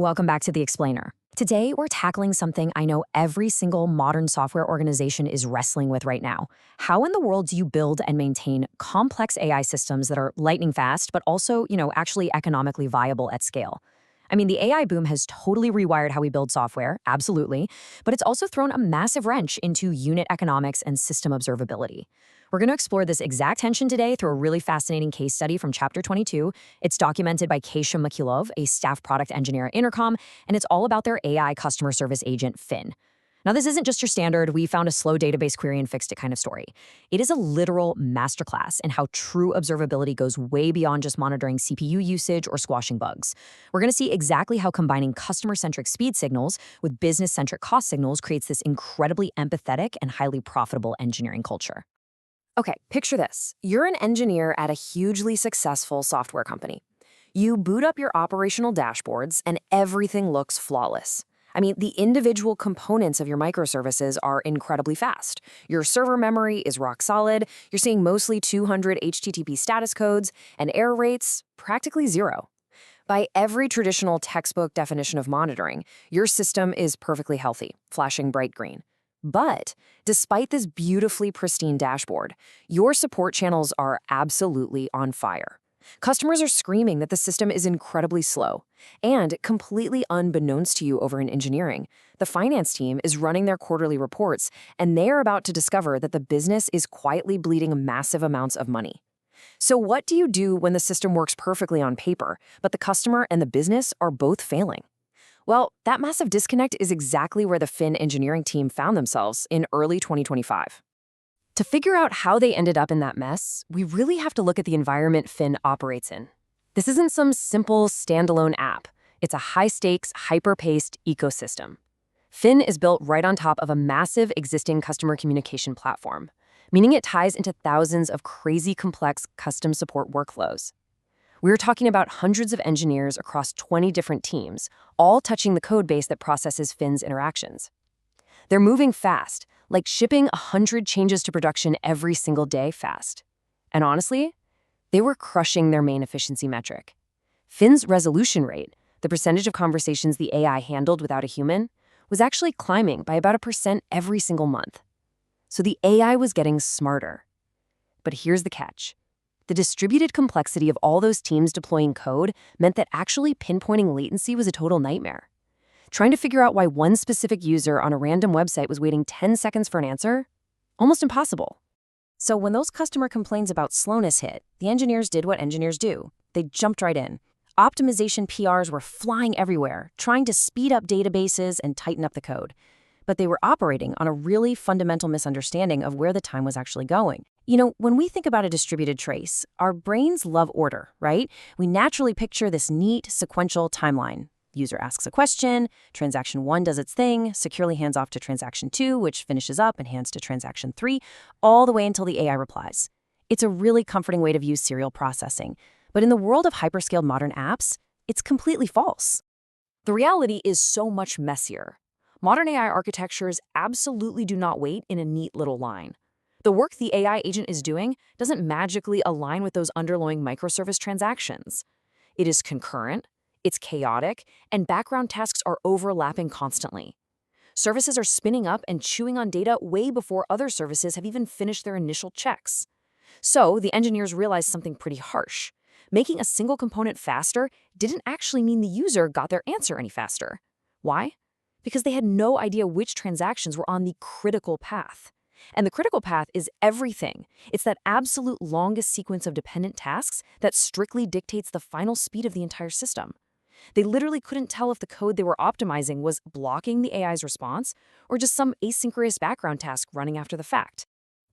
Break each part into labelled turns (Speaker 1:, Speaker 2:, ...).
Speaker 1: Welcome back to The Explainer. Today, we're tackling something I know every single modern software organization is wrestling with right now. How in the world do you build and maintain complex AI systems that are lightning fast, but also, actually economically viable at scale? I mean, the AI boom has totally rewired how we build software, absolutely, but it's also thrown a massive wrench into unit economics and system observability. We're going to explore this exact tension today through a really fascinating case study from Chapter 22. It's documented by Kesha Mykhailov, a staff product engineer at Intercom, and it's all about their AI customer service agent, Fin. Now, this isn't just your standard, we found a slow database query and fixed it kind of story. It is a literal masterclass in how true observability goes way beyond just monitoring CPU usage or squashing bugs. We're going to see exactly how combining customer-centric speed signals with business-centric cost signals creates this incredibly empathetic and highly profitable engineering culture. Okay, picture this. You're an engineer at a hugely successful software company. You boot up your operational dashboards and everything looks flawless. I mean, the individual components of your microservices are incredibly fast. Your server memory is rock solid, you're seeing mostly 200 HTTP status codes, and error rates practically zero. By every traditional textbook definition of monitoring, your system is perfectly healthy, flashing bright green. But despite this beautifully pristine dashboard, your support channels are absolutely on fire. Customers are screaming that the system is incredibly slow. And completely unbeknownst to you over in engineering, the finance team is running their quarterly reports, and they are about to discover that the business is quietly bleeding massive amounts of money. So what do you do when the system works perfectly on paper, but the customer and the business are both failing? Well, that massive disconnect is exactly where the Fin engineering team found themselves in early 2025. To figure out how they ended up in that mess, we really have to look at the environment Fin operates in. This isn't some simple standalone app. It's a high-stakes, hyper-paced ecosystem. Fin is built right on top of a massive existing customer communication platform, meaning it ties into thousands of crazy complex custom support workflows. We're talking about hundreds of engineers across 20 different teams, all touching the code base that processes Fin's interactions. They're moving fast, like shipping 100 changes to production every single day fast. And honestly, they were crushing their main efficiency metric. Fin's resolution rate, the percentage of conversations the AI handled without a human, was actually climbing by about 1% every single month. So the AI was getting smarter. But here's the catch. The distributed complexity of all those teams deploying code meant that actually pinpointing latency was a total nightmare. Trying to figure out why one specific user on a random website was waiting 10 seconds for an answer? Almost impossible. So when those customer complaints about slowness hit, the engineers did what engineers do. They jumped right in. Optimization PRs were flying everywhere, trying to speed up databases and tighten up the code. But they were operating on a really fundamental misunderstanding of where the time was actually going. When we think about a distributed trace, our brains love order, right? We naturally picture this neat, sequential timeline. User asks a question, transaction 1 does its thing, securely hands off to transaction 2, which finishes up and hands to transaction 3, all the way until the AI replies. It's a really comforting way to view serial processing. But in the world of hyperscaled modern apps, it's completely false. The reality is so much messier. Modern AI architectures absolutely do not wait in a neat little line. The work the AI agent is doing doesn't magically align with those underlying microservice transactions. It is concurrent, it's chaotic, and background tasks are overlapping constantly. Services are spinning up and chewing on data way before other services have even finished their initial checks. So the engineers realized something pretty harsh. Making a single component faster didn't actually mean the user got their answer any faster. Why? Because they had no idea which transactions were on the critical path. And the critical path is everything. It's that absolute longest sequence of dependent tasks that strictly dictates the final speed of the entire system. They literally couldn't tell if the code they were optimizing was blocking the AI's response or just some asynchronous background task running after the fact.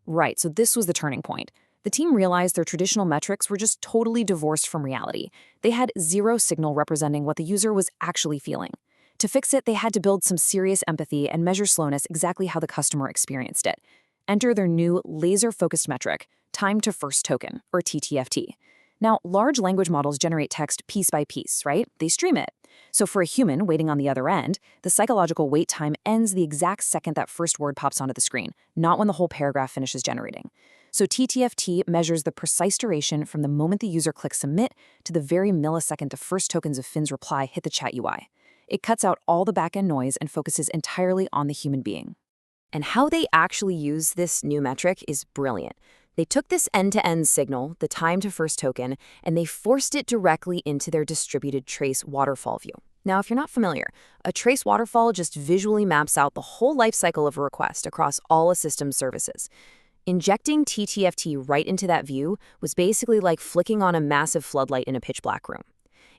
Speaker 1: Right, so this was the turning point. The team realized their traditional metrics were just totally divorced from reality. They had zero signal representing what the user was actually feeling. To fix it, they had to build some serious empathy and measure slowness exactly how the customer experienced it. Enter their new laser-focused metric, time to first token, or TTFT. Now, large language models generate text piece by piece, right? They stream it. So for a human waiting on the other end, the psychological wait time ends the exact second that first word pops onto the screen, not when the whole paragraph finishes generating. So TTFT measures the precise duration from the moment the user clicks submit to the very millisecond the first tokens of Fin's reply hit the chat UI. It cuts out all the back-end noise and focuses entirely on the human being. And how they actually use this new metric is brilliant. They took this end-to-end signal, the time to first token, and they forced it directly into their distributed trace waterfall view. Now, if you're not familiar, a trace waterfall just visually maps out the whole lifecycle of a request across all a system's services. Injecting TTFT right into that view was basically like flicking on a massive floodlight in a pitch-black room.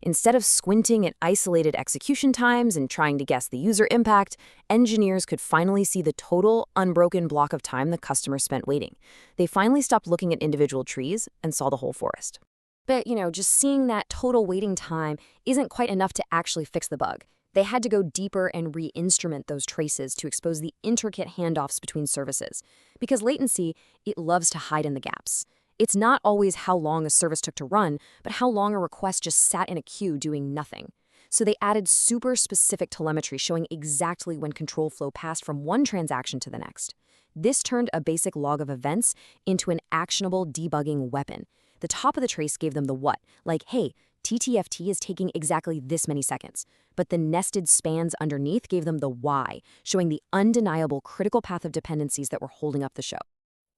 Speaker 1: Instead of squinting at isolated execution times and trying to guess the user impact, engineers could finally see the total, unbroken block of time the customer spent waiting. They finally stopped looking at individual trees and saw the whole forest. But, just seeing that total waiting time isn't quite enough to actually fix the bug. They had to go deeper and re-instrument those traces to expose the intricate handoffs between services. Because latency, it loves to hide in the gaps. It's not always how long a service took to run, but how long a request just sat in a queue doing nothing. So they added super specific telemetry showing exactly when control flow passed from one transaction to the next. This turned a basic log of events into an actionable debugging weapon. The top of the trace gave them the what, like, hey, TTFT is taking exactly this many seconds. But the nested spans underneath gave them the why, showing the undeniable critical path of dependencies that were holding up the show.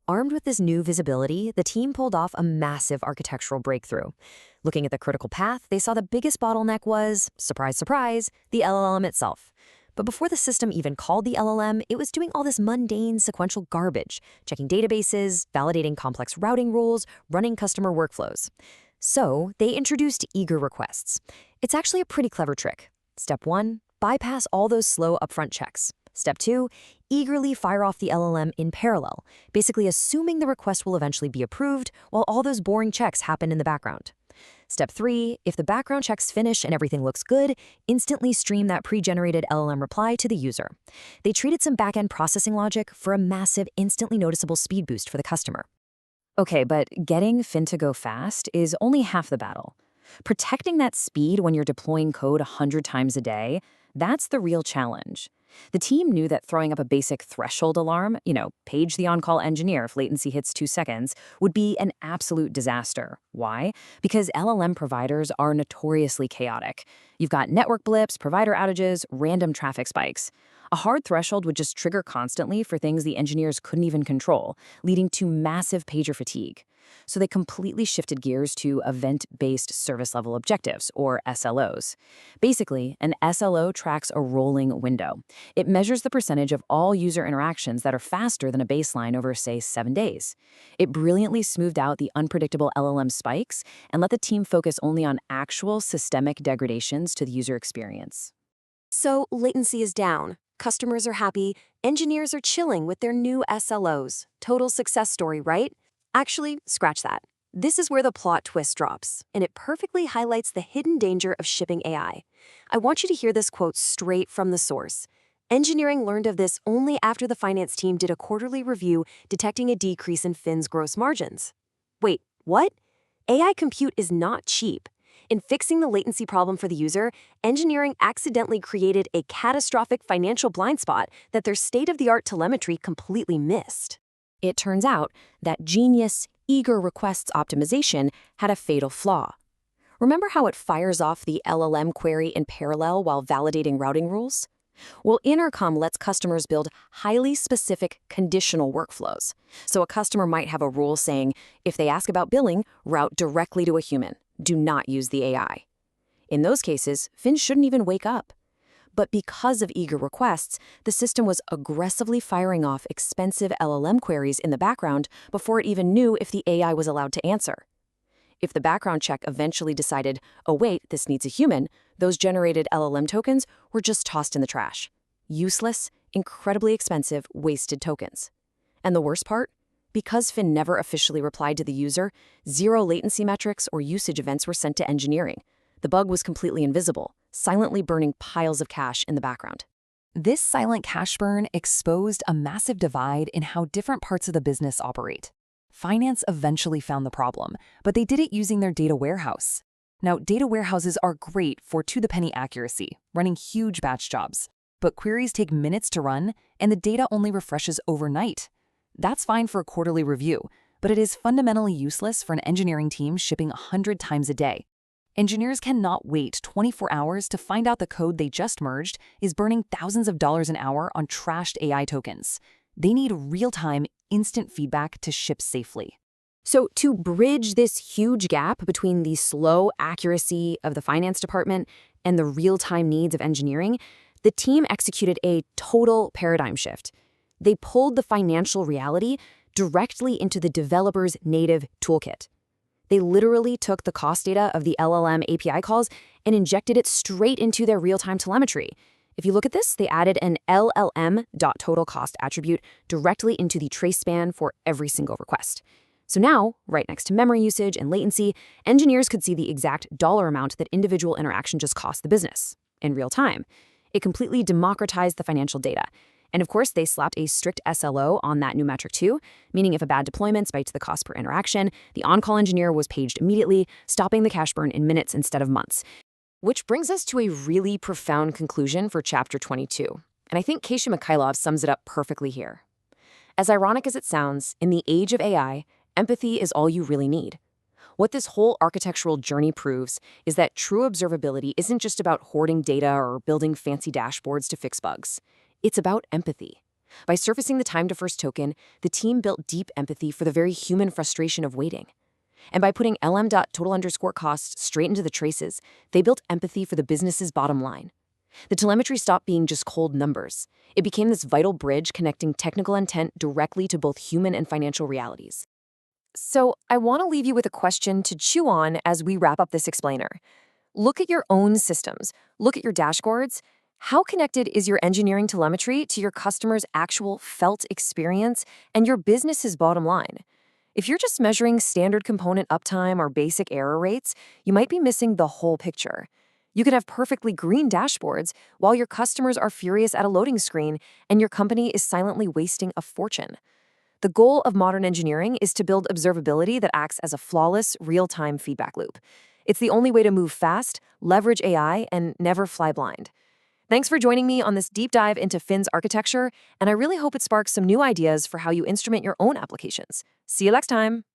Speaker 1: Armed with this new visibility, the team pulled off a massive architectural breakthrough. Looking at the critical path, they saw the biggest bottleneck was, surprise, surprise, the LLM itself. But before the system even called the LLM, it was doing all this mundane sequential garbage, checking databases, validating complex routing rules, running customer workflows. So they introduced eager requests. It's actually a pretty clever trick. Step 1, bypass all those slow upfront checks. Step 2, eagerly fire off the LLM in parallel, basically assuming the request will eventually be approved while all those boring checks happen in the background. Step 3, if the background checks finish and everything looks good, instantly stream that pre-generated LLM reply to the user. They treated some back-end processing logic for a massive, instantly noticeable speed boost for the customer. Okay, but getting Fin to go fast is only half the battle. Protecting that speed when you're deploying code 100 times a day, that's the real challenge. The team knew that throwing up a basic threshold alarm, page the on-call engineer if latency hits 2 seconds, would be an absolute disaster. Why? Because LLM providers are notoriously chaotic. You've got network blips, provider outages, random traffic spikes. A hard threshold would just trigger constantly for things the engineers couldn't even control, leading to massive pager fatigue. So they completely shifted gears to event-based service-level objectives, or SLOs. Basically, an SLO tracks a rolling window. It measures the percentage of all user interactions that are faster than a baseline over, say, 7 days. It brilliantly smoothed out the unpredictable LLM spikes and let the team focus only on actual systemic degradations to the user experience.
Speaker 2: So latency is down, customers are happy, engineers are chilling with their new SLOs. Total success story, right? Actually, scratch that. This is where the plot twist drops, and it perfectly highlights the hidden danger of shipping AI. I want you to hear this quote straight from the source. Engineering learned of this only after the finance team did a quarterly review detecting a decrease in Fin's gross margins. Wait, what? AI compute is not cheap. In fixing the latency problem for the user, engineering accidentally created a catastrophic financial blind spot that their state-of-the-art telemetry completely missed.
Speaker 1: It turns out that genius, eager requests optimization had a fatal flaw. Remember how it fires off the LLM query in parallel while validating routing rules? Well, Intercom lets customers build highly specific conditional workflows. So a customer might have a rule saying, if they ask about billing, route directly to a human. Do not use the AI. In those cases, Fin shouldn't even wake up. But because of eager requests, the system was aggressively firing off expensive LLM queries in the background before it even knew if the AI was allowed to answer. If the background check eventually decided, oh wait, this needs a human, those generated LLM tokens were just tossed in the trash. Useless, incredibly expensive, wasted tokens. And the worst part? Because Fin never officially replied to the user, 0 latency metrics or usage events were sent to engineering. The bug was completely invisible, silently burning piles of cash in the background.
Speaker 3: This silent cash burn exposed a massive divide in how different parts of the business operate. Finance eventually found the problem, but they did it using their data warehouse. Now, data warehouses are great for to-the-penny accuracy, running huge batch jobs. But queries take minutes to run, and the data only refreshes overnight. That's fine for a quarterly review, but it is fundamentally useless for an engineering team shipping 100 times a day. Engineers cannot wait 24 hours to find out the code they just merged is burning thousands of dollars an hour on trashed AI tokens. They need real-time, instant feedback to ship safely.
Speaker 2: So to bridge this huge gap between the slow accuracy of the finance department and the real-time needs of engineering, the team executed a total paradigm shift. They pulled the financial reality directly into the developer's native toolkit. They literally took the cost data of the LLM API calls and injected it straight into their real-time telemetry. If you look at this, they added an LLM.totalCost attribute directly into the trace span for every single request. So now, right next to memory usage and latency, engineers could see the exact dollar amount that individual interaction just cost the business in real time. It completely democratized the financial data. And of course, they slapped a strict SLO on that new metric too, meaning if a bad deployment spiked the cost per interaction, the on-call engineer was paged immediately, stopping the cash burn in minutes instead of months. Which brings us to a really profound conclusion for Chapter 22. And I think Kesha Mykhailov sums it up perfectly here. As ironic as it sounds, in the age of AI, empathy is all you really need. What this whole architectural journey proves is that true observability isn't just about hoarding data or building fancy dashboards to fix bugs. It's about empathy. By surfacing the time to first token, the team built deep empathy for the very human frustration of waiting. And by putting LM.total_cost straight into the traces, they built empathy for the business's bottom line. The telemetry stopped being just cold numbers. It became this vital bridge connecting technical intent directly to both human and financial realities. So I want to leave you with a question to chew on as we wrap up this explainer. Look at your own systems. Look at your dashboards. How connected is your engineering telemetry to your customer's actual felt experience and your business's bottom line? If you're just measuring standard component uptime or basic error rates, you might be missing the whole picture. You could have perfectly green dashboards while your customers are furious at a loading screen and your company is silently wasting a fortune. The goal of modern engineering is to build observability that acts as a flawless, real-time feedback loop. It's the only way to move fast, leverage AI, and never fly blind. Thanks for joining me on this deep dive into Fin's architecture, and I really hope it sparks some new ideas for how you instrument your own applications. See you next time.